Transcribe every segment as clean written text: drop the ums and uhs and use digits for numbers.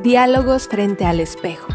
Diálogos frente al espejo.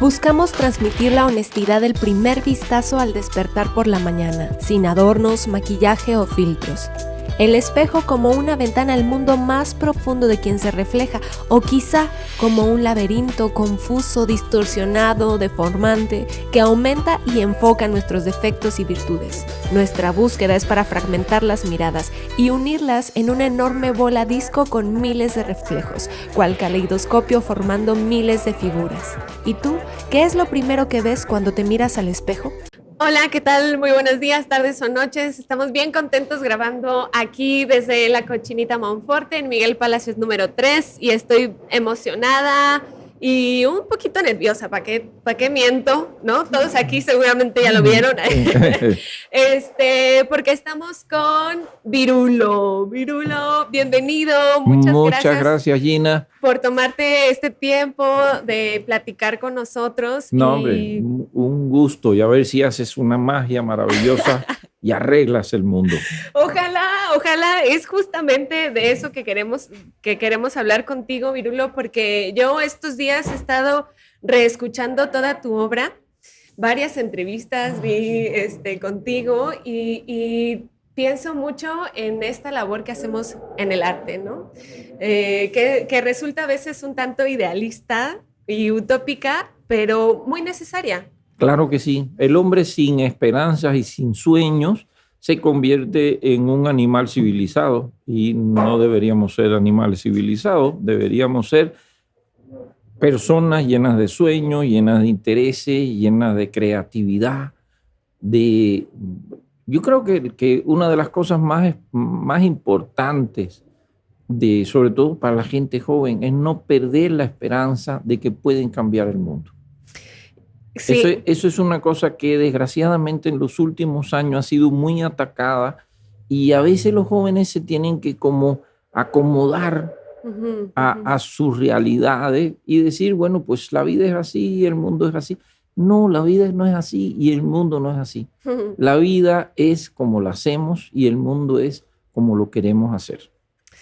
Buscamos transmitir la honestidad del primer vistazo al despertar por la mañana, sin adornos, maquillaje o filtros. El espejo como una ventana al mundo más profundo de quien se refleja, o quizá como un laberinto confuso, distorsionado, deformante, que aumenta y enfoca nuestros defectos y virtudes. Nuestra búsqueda es para fragmentar las miradas y unirlas en una enorme bola disco con miles de reflejos, cual caleidoscopio formando miles de figuras. ¿Y tú, qué es lo primero que ves cuando te miras al espejo? Hola, ¿qué tal? Muy buenos días, tardes o noches. Estamos bien contentos grabando aquí desde la Cochinita Monforte en Miguel Palacios número 3 y estoy emocionada y un poquito nerviosa, ¿para qué miento? ¿No? Todos aquí seguramente ya lo vieron. Porque estamos con Virulo. Virulo, bienvenido. Muchas gracias, Gina. Por tomarte este tiempo de platicar con nosotros. No, hombre, un gusto. Y a ver si haces una magia maravillosa y arreglas el mundo. Ojalá. Es justamente de eso que queremos hablar contigo, Virulo, porque yo estos días he estado reescuchando toda tu obra, varias entrevistas vi contigo y pienso mucho en esta labor que hacemos en el arte, ¿no? Que resulta a veces un tanto idealista y utópica, pero muy necesaria. Claro que sí. El hombre sin esperanzas y sin sueños se convierte en un animal civilizado y no deberíamos ser animales civilizados, deberíamos ser personas llenas de sueños, llenas de intereses, llenas de creatividad, Yo creo que una de las cosas más importantes, sobre todo para la gente joven, es no perder la esperanza de que pueden cambiar el mundo. Sí. Eso es una cosa que desgraciadamente en los últimos años ha sido muy atacada y a veces los jóvenes se tienen que como acomodar a sus realidades y decir, bueno, pues la vida es así y el mundo es así. No, la vida no es así y el mundo no es así. La vida es como la hacemos y el mundo es como lo queremos hacer.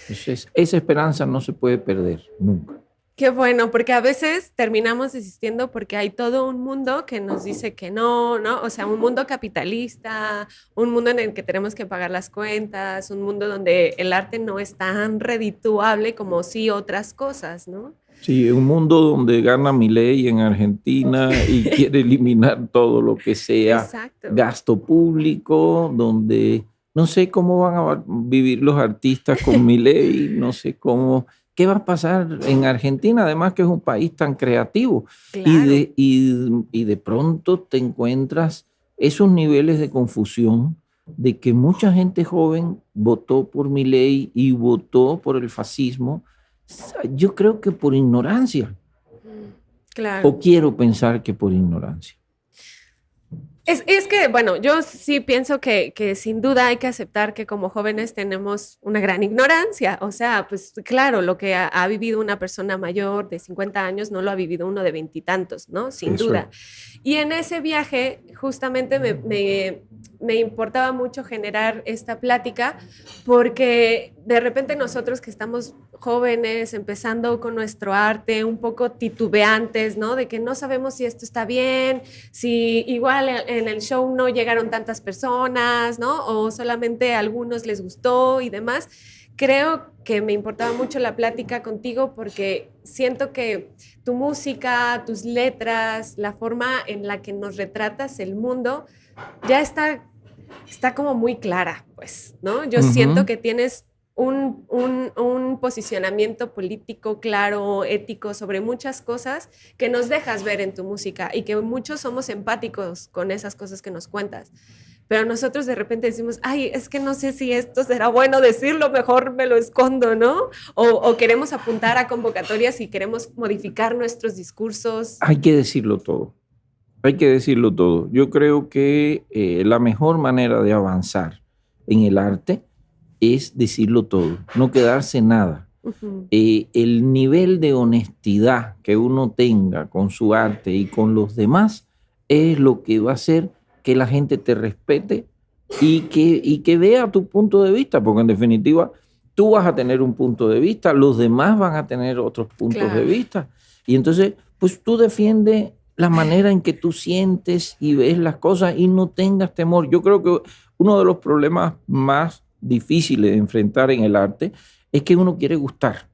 Entonces, esa esperanza no se puede perder nunca. Qué bueno, porque a veces terminamos desistiendo porque hay todo un mundo que nos dice que no, ¿no? O sea, un mundo capitalista, un mundo en el que tenemos que pagar las cuentas, un mundo donde el arte no es tan redituable como sí otras cosas, ¿no? Sí, un mundo donde gana Milei en Argentina y quiere eliminar todo lo que sea gasto público, donde no sé cómo van a vivir los artistas con Milei, no sé qué va a pasar en Argentina, además que es un país tan creativo. Claro. Y de pronto te encuentras esos niveles de confusión de que mucha gente joven votó por Milei y votó por el fascismo. Yo creo que por ignorancia. Claro. O quiero pensar que por ignorancia. Es que, bueno, yo sí pienso que sin duda hay que aceptar que como jóvenes tenemos una gran ignorancia. O sea, pues claro, lo que ha vivido una persona mayor de 50 años no lo ha vivido uno de 20 y tantos, ¿no? Sin duda. Y en ese viaje justamente me importaba mucho generar esta plática porque de repente nosotros que estamos jóvenes, empezando con nuestro arte, un poco titubeantes, ¿no? De que no sabemos si esto está bien, si igual en el show no llegaron tantas personas, ¿no? O solamente a algunos les gustó y demás. Creo que me importaba mucho la plática contigo porque siento que tu música, tus letras, la forma en la que nos retratas el mundo ya está como muy clara, pues, ¿no? Yo siento que tienes un posicionamiento político claro, ético, sobre muchas cosas que nos dejas ver en tu música y que muchos somos empáticos con esas cosas que nos cuentas. Pero nosotros de repente decimos, ay, es que no sé si esto será bueno decirlo, mejor me lo escondo, ¿no? O queremos apuntar a convocatorias y queremos modificar nuestros discursos. Hay que decirlo todo. Hay que decirlo todo. Yo creo que la mejor manera de avanzar en el arte es decirlo todo, no quedarse nada. El nivel de honestidad que uno tenga con su arte y con los demás es lo que va a hacer que la gente te respete y que vea tu punto de vista, porque en definitiva tú vas a tener un punto de vista, los demás van a tener otros puntos de vista. Y entonces, pues tú defiendes la manera en que tú sientes y ves las cosas y no tengas temor. Yo creo que uno de los problemas más difíciles de enfrentar en el arte es que uno quiere gustar.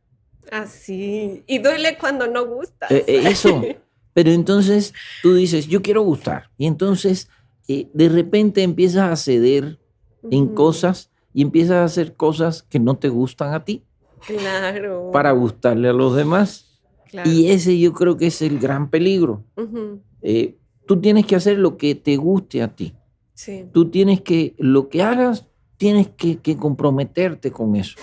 Así. Y duele cuando no gustas. Eso. Pero entonces tú dices, yo quiero gustar. Y entonces de repente empiezas a ceder en cosas y empiezas a hacer cosas que no te gustan a ti. Claro. Para gustarle a los demás. Claro. Y ese yo creo que es el gran peligro. Tú tienes que hacer lo que te guste a ti. Sí. Tú tienes que, lo que hagas, tienes que comprometerte con eso.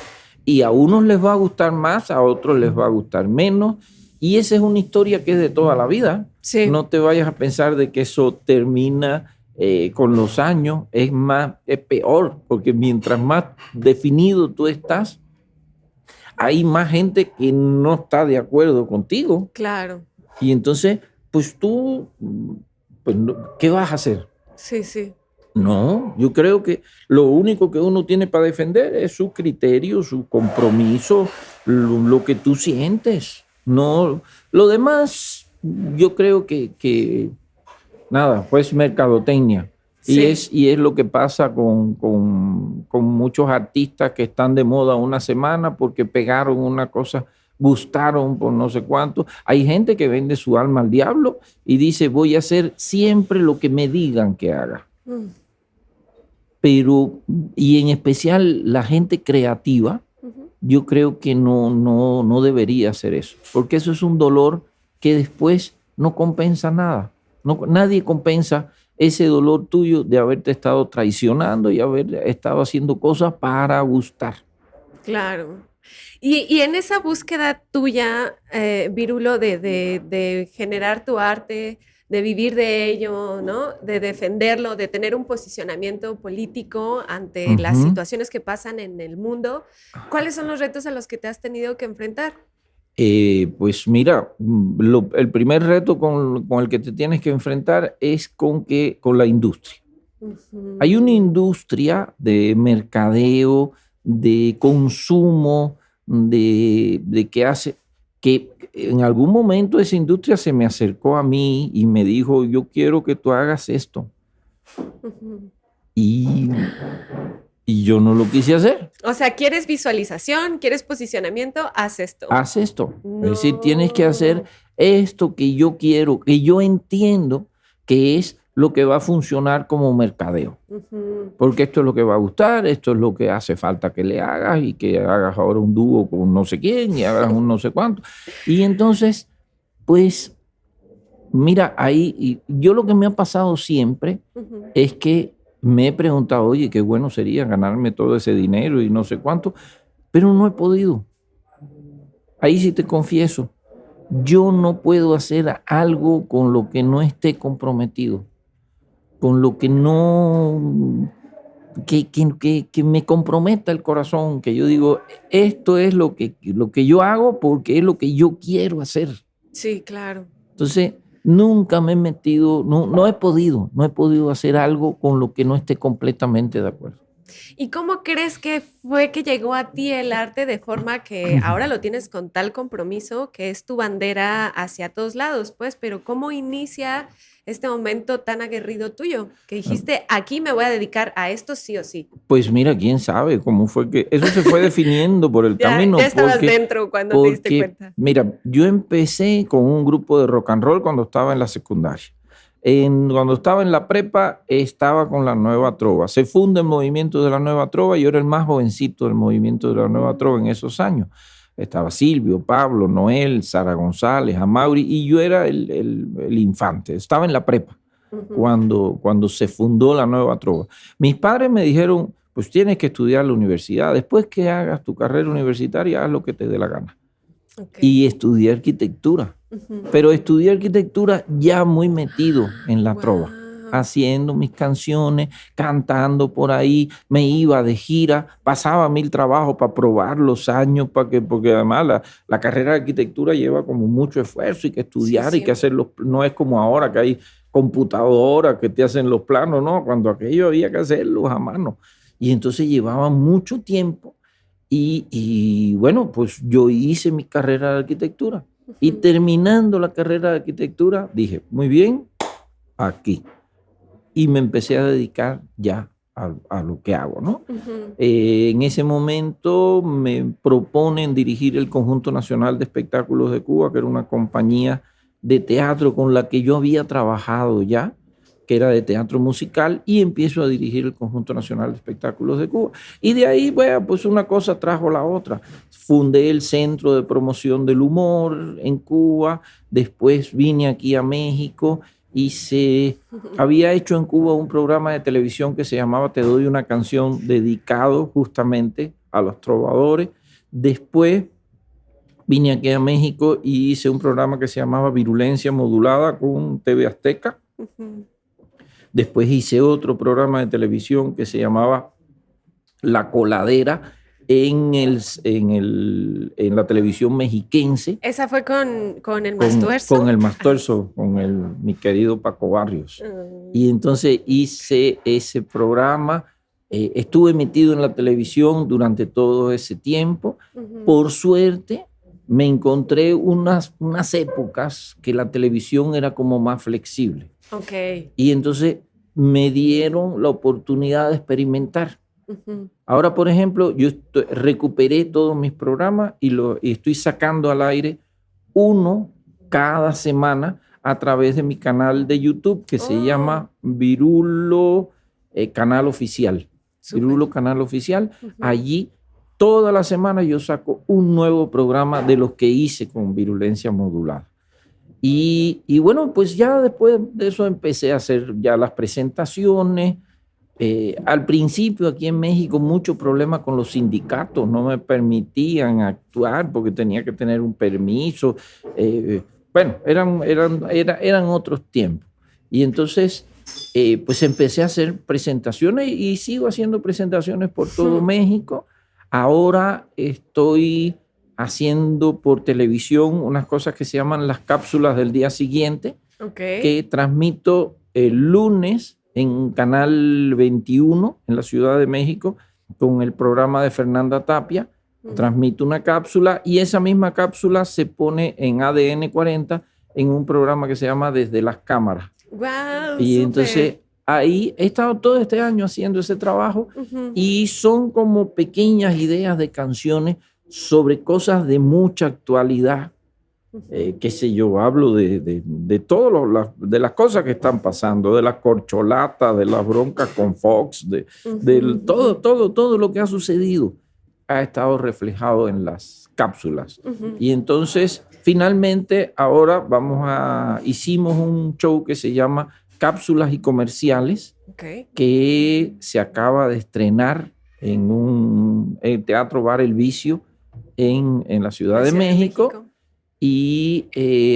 Y a unos les va a gustar más, a otros les va a gustar menos. Y esa es una historia que es de toda la vida. Sí. No te vayas a pensar de que eso termina con los años. Es peor, porque mientras más definido tú estás, hay más gente que no está de acuerdo contigo. Claro. Y entonces, pues tú, pues, ¿qué vas a hacer? Sí, sí. No, yo creo que lo único que uno tiene para defender es su criterio, su compromiso, lo que tú sientes. No, lo demás, yo creo que nada, pues mercadotecnia. Sí. Y es lo que pasa con muchos artistas que están de moda una semana porque pegaron una cosa, gustaron por no sé cuánto. Hay gente que vende su alma al diablo y dice, voy a hacer siempre lo que me digan que haga. Pero, y en especial la gente creativa, yo creo que no debería hacer eso, porque eso es un dolor que después no compensa nada. Nadie compensa ese dolor tuyo de haberte estado traicionando y haber estado haciendo cosas para gustar. Claro. Y en esa búsqueda tuya, Virulo, de generar tu arte, de vivir de ello, ¿no? De defenderlo, de tener un posicionamiento político ante las situaciones que pasan en el mundo, ¿cuáles son los retos a los que te has tenido que enfrentar? Pues mira, el primer reto con el que te tienes que enfrentar es con la industria. Hay una industria de mercadeo, de consumo, de que hace que en algún momento esa industria se me acercó a mí y me dijo, yo quiero que tú hagas esto. Y yo no lo quise hacer. O sea, ¿quieres visualización? ¿Quieres posicionamiento? Haz esto. Haz esto. No. Es decir, tienes que hacer esto que yo quiero, que yo entiendo que es lo que va a funcionar como mercadeo. Porque esto es lo que va a gustar, esto es lo que hace falta que le hagas y que hagas ahora un dúo con no sé quién y hagas un no sé cuánto. Y entonces, pues, mira, ahí, y yo lo que me ha pasado siempre es que me he preguntado, oye, qué bueno sería ganarme todo ese dinero y no sé cuánto, pero no he podido. Ahí sí te confieso, yo no puedo hacer algo con lo que no esté comprometido, con lo que no, que me comprometa el corazón, que yo digo, esto es lo que yo hago porque es lo que yo quiero hacer. Sí, claro. Entonces, nunca me he metido, no he podido hacer algo con lo que no esté completamente de acuerdo. ¿Y cómo crees que fue que llegó a ti el arte de forma que ahora lo tienes con tal compromiso que es tu bandera hacia todos lados, pues? Pero ¿cómo inicia este momento tan aguerrido tuyo? Que dijiste, aquí me voy a dedicar a esto sí o sí. Pues mira, quién sabe cómo fue que eso se fue definiendo por el camino. Ya estabas dentro cuando te diste cuenta. Mira, yo empecé con un grupo de rock and roll cuando estaba en la secundaria. Cuando estaba en la prepa, estaba con la Nueva Trova. Se funda el movimiento de la Nueva Trova y yo era el más jovencito del movimiento de la Nueva Trova en esos años. Estaba Silvio, Pablo, Noel, Sara González, Amaury, y yo era el infante. Estaba en la prepa cuando se fundó la Nueva Trova. Mis padres me dijeron, pues tienes que estudiar la universidad. Después que hagas tu carrera universitaria, haz lo que te dé la gana. Okay. Y estudié arquitectura. Pero estudié arquitectura ya muy metido en la trova, haciendo mis canciones, cantando por ahí, me iba de gira, pasaba 1000 trabajos para probar los años, porque además la carrera de arquitectura lleva como mucho esfuerzo y que estudiar y que hacerlo, no es como ahora que hay computadoras que te hacen los planos, no, cuando aquello había que hacerlos a mano. Y entonces llevaba mucho tiempo. Y bueno, pues yo hice mi carrera de arquitectura. Y terminando la carrera de arquitectura, dije, muy bien, aquí. Y me empecé a dedicar ya a lo que hago, ¿no? En ese momento me proponen dirigir el Conjunto Nacional de Espectáculos de Cuba, que era una compañía de teatro con la que yo había trabajado ya, que era de teatro musical, y empiezo a dirigir el Conjunto Nacional de Espectáculos de Cuba. Y de ahí, bueno, pues una cosa trajo la otra. Fundé el Centro de Promoción del Humor en Cuba, después vine aquí a México y había hecho en Cuba un programa de televisión que se llamaba Te doy una canción, dedicado justamente a los trovadores. Después vine aquí a México y hice un programa que se llamaba Virulencia Modulada con TV Azteca. Después hice otro programa de televisión que se llamaba La Coladera en la televisión mexiquense. ¿Esa fue con el Mastuerzo? Con el Mastuerzo, con mi querido Paco Barrios. Y entonces hice ese programa. Estuve metido en la televisión durante todo ese tiempo. Por suerte, me encontré unas épocas que la televisión era como más flexible. Okay. Y entonces me dieron la oportunidad de experimentar. Ahora, por ejemplo, yo recuperé todos mis programas y estoy sacando al aire uno cada semana a través de mi canal de YouTube que se llama Virulo Canal Oficial. Super. Virulo Canal Oficial. Allí toda la semana yo saco un nuevo programa de los que hice con Virulencia Modulada. Y bueno, pues ya después de eso empecé a hacer ya las presentaciones. Al principio aquí en México mucho problema con los sindicatos, no me permitían actuar porque tenía que tener un permiso. Bueno, eran otros tiempos. Y entonces pues empecé a hacer presentaciones y sigo haciendo presentaciones por todo México. Ahora estoy haciendo por televisión unas cosas que se llaman las cápsulas del día siguiente, que transmito el lunes en Canal 21 en la Ciudad de México con el programa de Fernanda Tapia. Transmito una cápsula y esa misma cápsula se pone en ADN 40 en un programa que se llama Desde las Cámaras. Wow, y entonces ahí he estado todo este año haciendo ese trabajo y son como pequeñas ideas de canciones sobre cosas de mucha actualidad. Qué sé yo, hablo de todo de las cosas que están pasando, de las corcholatas, de las broncas con Fox, de todo lo que ha sucedido ha estado reflejado en las cápsulas. Y entonces, finalmente, ahora hicimos un show que se llama Cápsulas y Comerciales, que se acaba de estrenar en el Teatro Bar El Vicio en la Ciudad de México. Y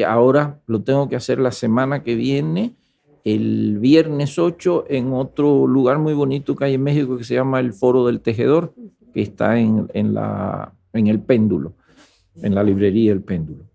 ahora lo tengo que hacer la semana que viene, el viernes 8, en otro lugar muy bonito que hay en México que se llama el Foro del Tejedor, que está en el Péndulo, en la librería El Péndulo.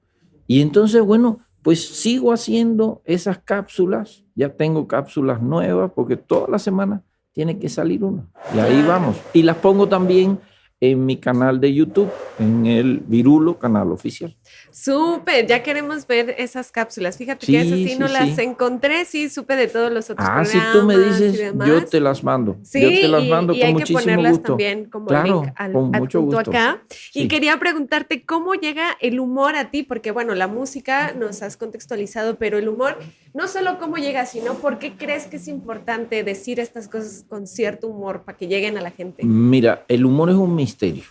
Y entonces, bueno, pues sigo haciendo esas cápsulas, ya tengo cápsulas nuevas, porque toda la semana tiene que salir una. Y ahí vamos. Y las pongo también en mi canal de YouTube, en el Virulo Canal Oficial. Súper, ya queremos ver esas cápsulas. Fíjate que esas sí no las encontré, sí supe de todos los otros programas. Si tú me dices, yo te las mando. Sí, yo te las mando y con hay muchísimo que ponerlas gusto. también como claro, link con mucho gusto. acá. Sí. Y quería preguntarte, ¿cómo llega el humor a ti? Porque bueno, la música nos has contextualizado, pero el humor, no solo cómo llega, sino por qué crees que es importante decir estas cosas con cierto humor para que lleguen a la gente. Mira, el humor es un misterio.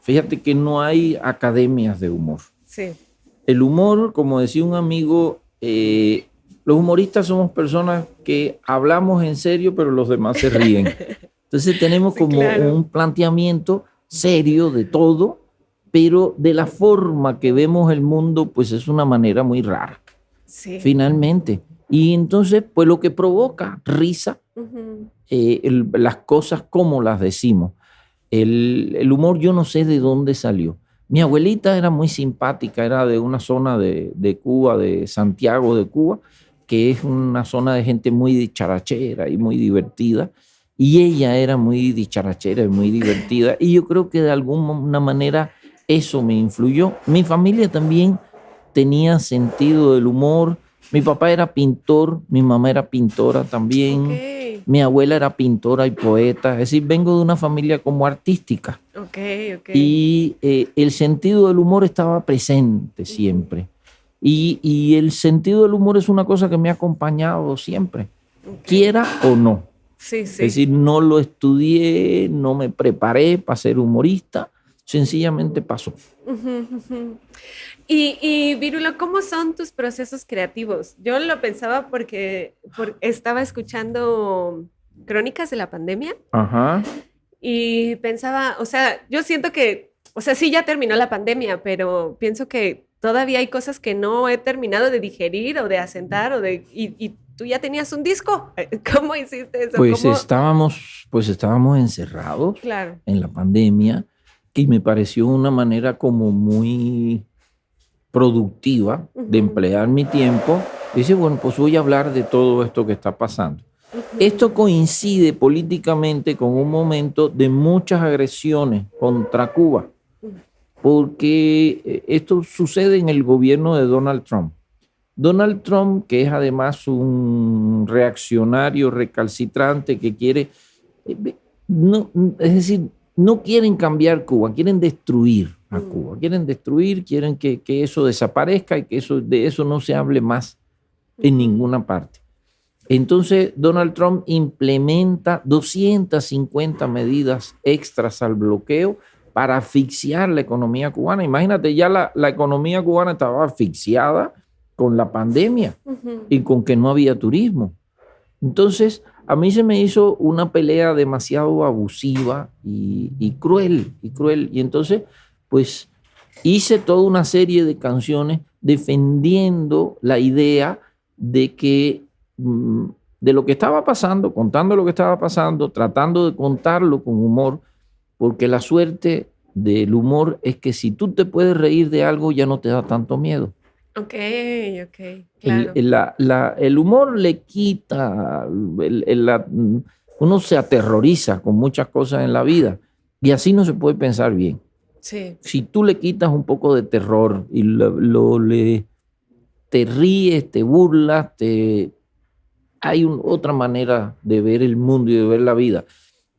Fíjate que no hay academias de humor. Sí. El humor, como decía un amigo, los humoristas somos personas que hablamos en serio, pero los demás se ríen. Entonces tenemos como un planteamiento serio de todo, pero de la forma que vemos el mundo, pues es una manera muy rara. Sí. Finalmente. Y entonces, pues lo que provoca risa, las cosas como las decimos. El humor yo no sé de dónde salió. Mi abuelita era muy simpática, era de una zona de Cuba, de Santiago de Cuba, que es una zona de gente muy charachera y muy divertida. y ella era muy dicharachera y muy divertida, y yo creo que de alguna manera eso me influyó. Mi familia también tenía sentido del humor. Mi papá era pintor, mi mamá era pintora también, Ok, mi abuela era pintora y poeta, es decir, vengo de una familia como artística. ok, ok. Y el sentido del humor estaba presente siempre. Y el sentido del humor es una cosa que me ha acompañado siempre, Ok. quiera o no. Sí, Es sí. decir, no lo estudié, no me preparé para ser humorista, sencillamente pasó. Ujú, ujú. Y Virulo, ¿cómo son tus procesos creativos? Yo lo pensaba porque estaba escuchando Crónicas de la Pandemia Ajá. y pensaba, o sea, yo siento que, o sea, sí, ya terminó la pandemia, pero pienso que todavía hay cosas que no he terminado de digerir o de asentar y tú ya tenías un disco. ¿Cómo hiciste eso? Pues ¿Cómo? estábamos encerrados Claro. en la pandemia y me pareció una manera como muy productiva de Ujú, emplear mi tiempo. Dice, bueno, pues voy a hablar de todo esto que está pasando. ujú, Esto coincide políticamente con un momento de muchas agresiones contra Cuba, ujú. porque esto sucede en el gobierno de Donald Trump. Donald Trump, que es además un reaccionario recalcitrante que quiere, no, es decir, no quieren cambiar Cuba, quieren destruir a Cuba, quieren destruir, quieren que eso desaparezca y que de eso no se hable más en ninguna parte. Entonces, Donald Trump implementa 250 medidas extras al bloqueo para asfixiar la economía cubana. Imagínate, ya la economía cubana estaba asfixiada con la pandemia Ujú. y con que no había turismo. Entonces, a mí se me hizo una pelea demasiado abusiva y cruel, y cruel. Y entonces, pues, hice toda una serie de canciones defendiendo la idea de que de lo que estaba pasando, contando lo que estaba pasando, tratando de contarlo con humor, porque la suerte del humor es que si tú te puedes reír de algo, ya no te da tanto miedo. Ok, ok, claro. El humor le quita, uno se aterroriza con muchas cosas en la vida y así no se puede pensar bien. Sí. Si tú le quitas un poco de terror y te ríes, te burlas, hay otra manera de ver el mundo y de ver la vida.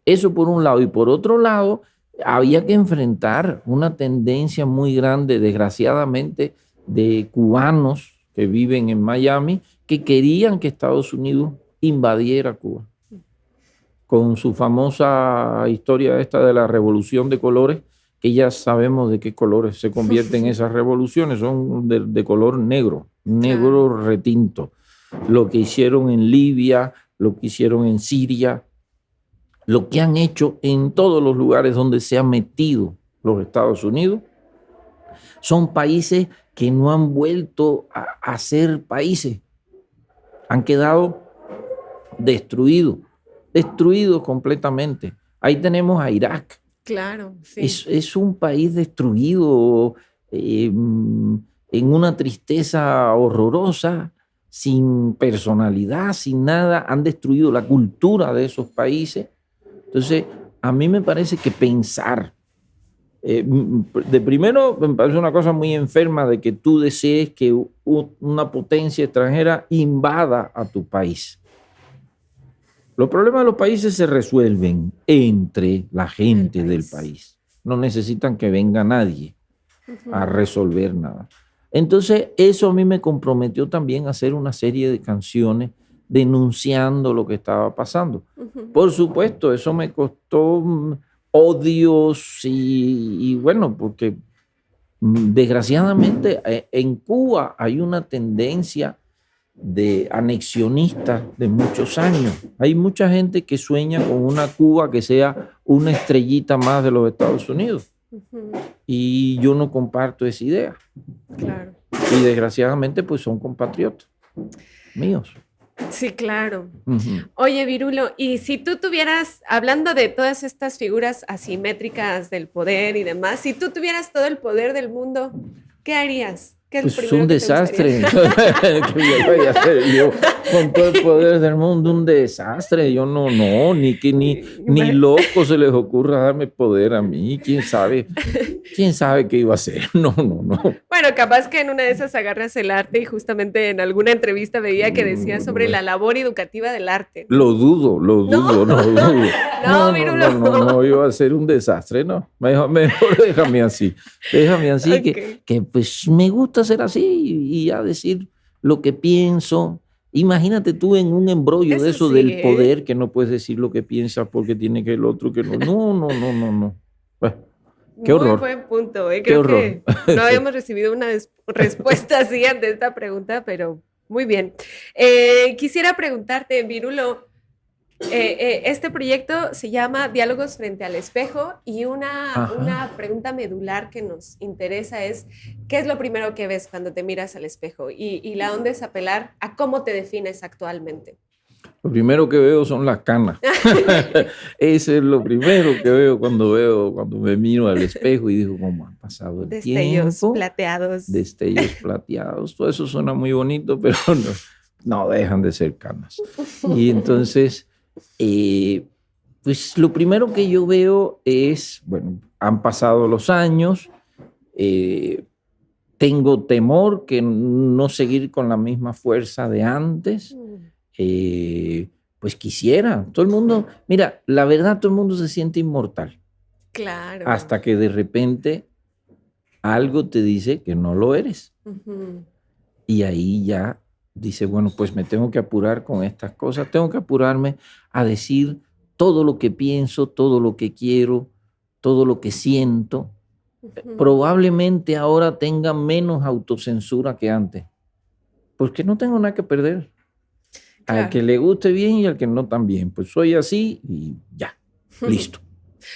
Eso por un lado. Y por otro lado, había que enfrentar una tendencia muy grande, desgraciadamente, de cubanos que viven en Miami, que querían que Estados Unidos invadiera Cuba. Con su famosa historia esta de la revolución de colores, que ya sabemos de qué colores se convierten esas revoluciones, son de color negro, negro Claro. retinto. Lo que hicieron en Libia, lo que hicieron en Siria, lo que han hecho en todos los lugares donde se han metido los Estados Unidos, son países que no han vuelto a ser países, han quedado destruidos completamente. Ahí tenemos a Irak, Claro, sí. es un país destruido en una tristeza horrorosa, sin personalidad, sin nada, han destruido la cultura de esos países. Entonces, a mí me parece que pensar, de primero me parece una cosa muy enferma de que tú desees que una potencia extranjera invada a tu país. Los problemas de los países se resuelven entre la gente del país. No necesitan que venga nadie a resolver nada. Entonces, eso a mí me comprometió también a hacer una serie de canciones denunciando lo que estaba pasando. Por supuesto, eso me costó odios y bueno, porque desgraciadamente en Cuba hay una tendencia de anexionistas de muchos años. Hay mucha gente que sueña con una Cuba que sea una estrellita más de los Estados Unidos. Y yo no comparto esa idea. Claro. Y desgraciadamente pues son compatriotas míos. Sí, claro. Uh-huh. Oye, Virulo, y si tú tuvieras, hablando de todas estas figuras asimétricas del poder y demás, si tú tuvieras todo el poder del mundo, ¿qué harías? ¿Qué es Pues lo primero un que te desastre. gustaría? ¿Qué voy a hacer yo con todo el poder del mundo? Un desastre. Yo no, ni loco se les ocurra darme poder a mí. ¿Quién sabe? ¿Quién sabe qué iba a hacer? No. Bueno, capaz que en una de esas agarras el arte y justamente en alguna entrevista veía que decía sobre la labor educativa del arte. Lo dudo. No, Virulo. No, iba a ser un desastre, no. Mejor déjame así. Okay. que pues me gusta ser así y a decir lo que pienso. Imagínate tú en un embrollo de eso sí, del poder, que no puedes decir lo que piensas porque tiene que el otro que no. No. Bueno, qué horror. Muy buen punto. Creo que no habíamos recibido una respuesta así ante esta pregunta, pero muy bien. Quisiera preguntarte, Virulo, este proyecto se llama Diálogos frente al espejo y una pregunta medular que nos interesa es, ¿qué es lo primero que ves cuando te miras al espejo? Y la onda es apelar a cómo te defines actualmente. Lo primero que veo son las canas. Eso es lo primero que veo cuando me miro al espejo y digo, ¿cómo ha pasado el Destellos tiempo? plateados. Destellos plateados. Todo eso suena muy bonito, pero no dejan de ser canas. Y entonces, pues lo primero que yo veo es, bueno, han pasado los años, tengo temor que no seguir con la misma fuerza de antes. Pues quisiera, todo el mundo, mira, la verdad todo el mundo se siente inmortal. Claro. Hasta que de repente algo te dice que no lo eres. Uh-huh. Y ahí ya dice, bueno, pues me tengo que apurar con estas cosas, tengo que apurarme a decir todo lo que pienso, todo lo que quiero, todo lo que siento. Uh-huh. Probablemente ahora tenga menos autocensura que antes, porque no tengo nada que perder. Claro. Al que le guste bien y al que no también. Pues soy así y ya, listo.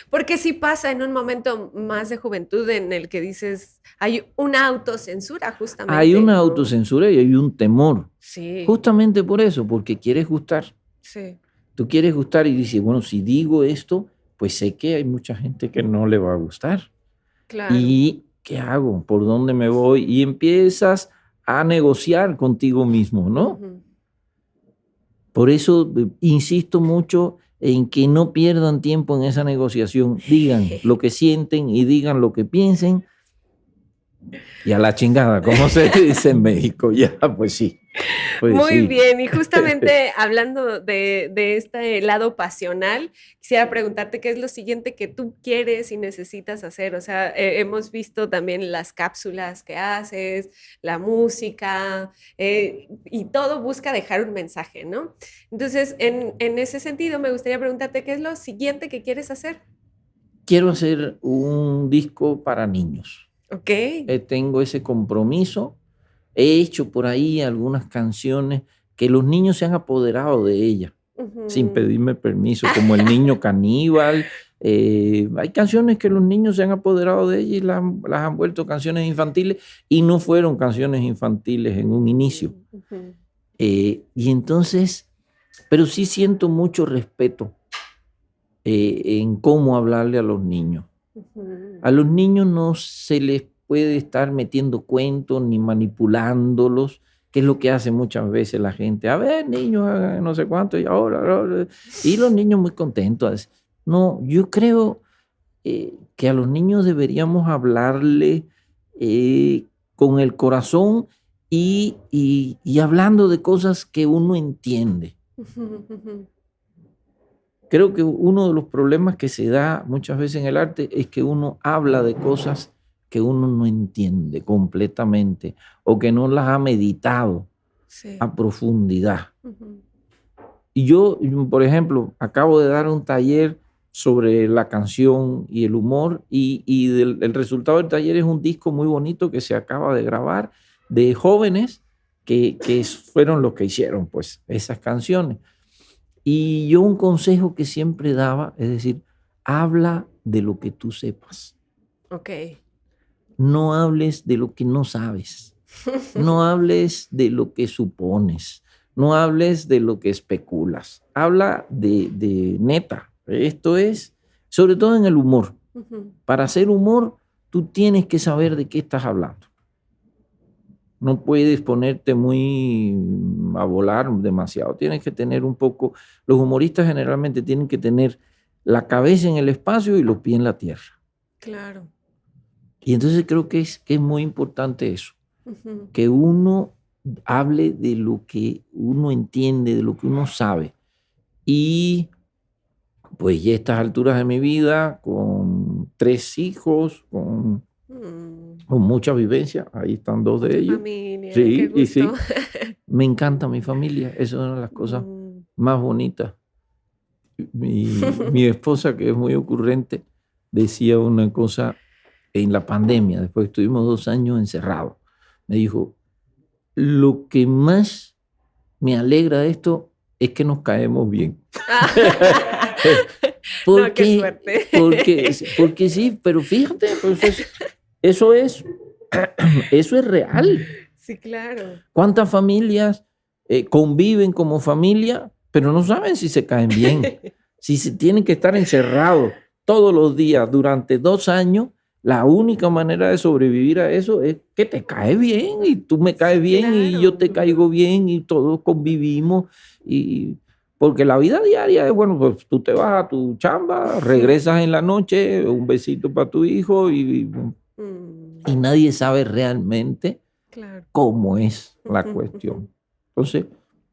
Porque sí pasa en un momento más de juventud en el que dices, hay una autocensura justamente. Hay una autocensura y hay un temor. Sí. Justamente por eso, porque quieres gustar. Sí. Tú quieres gustar y dices, bueno, si digo esto, pues sé que hay mucha gente que no le va a gustar. Claro. ¿Y qué hago? ¿Por dónde me voy? Y empiezas a negociar contigo mismo, ¿no? Uh-huh. Por eso insisto mucho en que no pierdan tiempo en esa negociación. Digan lo que sienten y digan lo que piensen. Y a la chingada, como se dice en México. Ya, pues sí. Pues muy sí. bien. Y justamente hablando de este lado pasional, quisiera preguntarte qué es lo siguiente que tú quieres y necesitas hacer. O sea, hemos visto también las cápsulas que haces, la música, y todo busca dejar un mensaje, ¿no? Entonces, en ese sentido, me gustaría preguntarte qué es lo siguiente que quieres hacer. Quiero hacer un disco para niños. Ok. Tengo ese compromiso. He hecho por ahí algunas canciones que los niños se han apoderado de ellas, uh-huh, sin pedirme permiso, como El Niño Caníbal. Hay canciones que los niños se han apoderado de ellas y las han vuelto canciones infantiles y no fueron canciones infantiles en un inicio. Uh-huh. Y entonces, pero sí siento mucho respeto en cómo hablarle a los niños. Uh-huh. A los niños no se les puede estar metiendo cuentos ni manipulándolos, que es lo que hace muchas veces la gente. A ver, niños, hagan no sé cuánto y ahora. Y los niños muy contentos. No, yo creo que a los niños deberíamos hablarle con el corazón y hablando de cosas que uno entiende. Uh-huh, uh-huh. Creo que uno de los problemas que se da muchas veces en el arte es que uno habla de cosas que uno no entiende completamente o que no las ha meditado a profundidad. Uh-huh. Y yo, por ejemplo, acabo de dar un taller sobre la canción y el humor y el resultado del taller es un disco muy bonito que se acaba de grabar de jóvenes que fueron los que hicieron pues esas canciones. Y yo un consejo que siempre daba, es decir, habla de lo que tú sepas. Ok. No hables de lo que no sabes. No hables de lo que supones. No hables de lo que especulas. Habla de neta. Esto es, sobre todo en el humor. Uh-huh. Para hacer humor, tú tienes que saber de qué estás hablando. no puedes ponerte muy a volar demasiado. Tienes que tener un poco, los humoristas generalmente tienen que tener la cabeza en el espacio y los pies en la tierra. Claro. Y entonces creo que es muy importante eso, Ujú. que uno hable de lo que uno entiende, de lo que uno sabe. Y pues ya a estas alturas de mi vida, con 3 hijos, con mucha vivencia, ahí están 2 de Tu ellos. familia, Sí, qué y sí, gusto. me encanta mi familia, esa es una de las cosas Mm. más bonitas. Mi esposa, que es muy ocurrente, decía una cosa en la pandemia, después que estuvimos 2 años encerrados. Me dijo, lo que más me alegra de esto es que nos caemos bien. No, qué suerte. Porque sí, pero fíjate, pues eso es real. Sí, claro. ¿Cuántas familias conviven como familia, pero no saben si se caen bien? Si se tienen que estar encerrados todos los días durante 2 años, la única manera de sobrevivir a eso es que te cae bien y tú me caes bien y yo te caigo bien y todos convivimos. Porque la vida diaria es, bueno, pues tú te vas a tu chamba, regresas en la noche, un besito para tu hijo y nadie sabe realmente cómo es la cuestión. Entonces,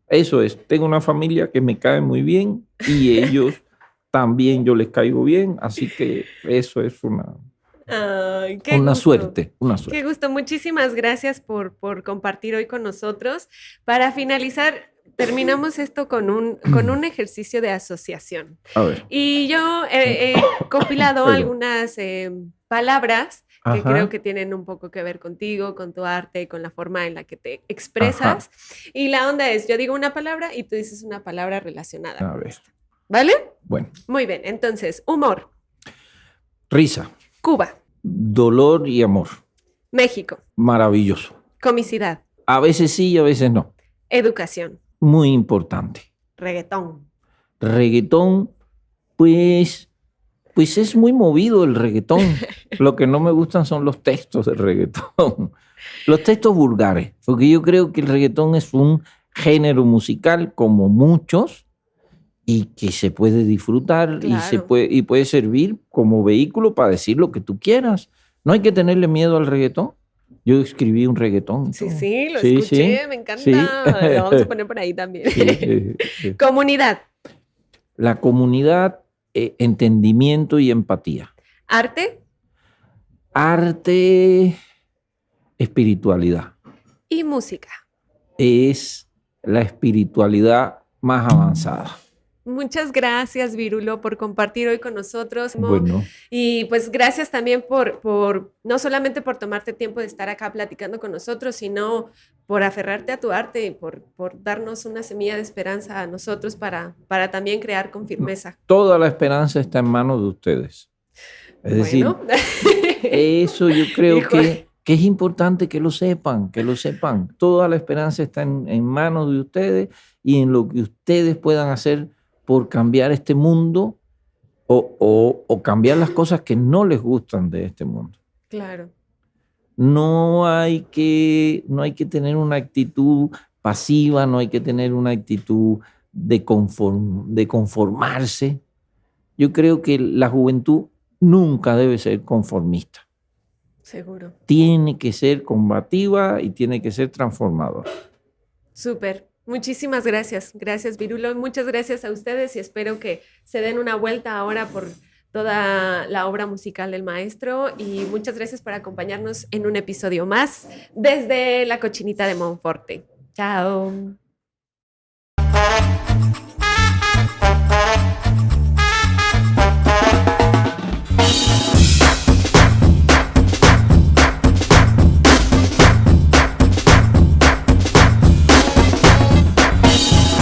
eso es, tengo una familia que me cae muy bien y ellos también yo les caigo bien, así que eso es una suerte. Qué gusto, muchísimas gracias por compartir hoy con nosotros. Para finalizar, terminamos esto con un ejercicio de asociación. A ver. Y yo he compilado algunas palabras que creo que tienen un poco que ver contigo, con tu arte, con la forma en la que te expresas. Ajá. Y la onda es, yo digo una palabra y tú dices una palabra relacionada. A ver. ¿Vale? Bueno. Muy bien, entonces, humor. Risa. Cuba. Dolor y amor. México. Maravilloso. Comicidad. A veces sí y a veces no. Educación. Muy importante. Reggaetón. Reggaetón, pues es muy movido el reggaetón. Lo que no me gustan son los textos del reggaetón. Los textos vulgares, porque yo creo que el reggaetón es un género musical como muchos y que se puede disfrutar. Claro. y puede servir como vehículo para decir lo que tú quieras. No hay que tenerle miedo al reggaetón. Yo escribí un reggaetón. Sí, lo escuché, me encanta. Sí. Lo vamos a poner por ahí también. Sí. Comunidad. La comunidad, entendimiento y empatía. Arte. Arte, espiritualidad. Y música. Es la espiritualidad más avanzada. Muchas gracias, Virulo, por compartir hoy con nosotros. Bueno. Y pues gracias también por no solamente por tomarte tiempo de estar acá platicando con nosotros, sino por aferrarte a tu arte y por darnos una semilla de esperanza a nosotros para también crear con firmeza. Toda la esperanza está en manos de ustedes. Es decir, eso yo creo que es importante que lo sepan, Toda la esperanza está en manos de ustedes y en lo que ustedes puedan hacer por cambiar este mundo o cambiar las cosas que no les gustan de este mundo. Claro. No hay que tener una actitud pasiva, no hay que tener una actitud de conformarse. Yo creo que la juventud nunca debe ser conformista. Seguro. Tiene que ser combativa y tiene que ser transformadora. Súper. Muchísimas gracias. Gracias, Virulo. Muchas gracias a ustedes y espero que se den una vuelta ahora por toda la obra musical del maestro y muchas gracias por acompañarnos en un episodio más desde la Cochinita de Monforte. Chao.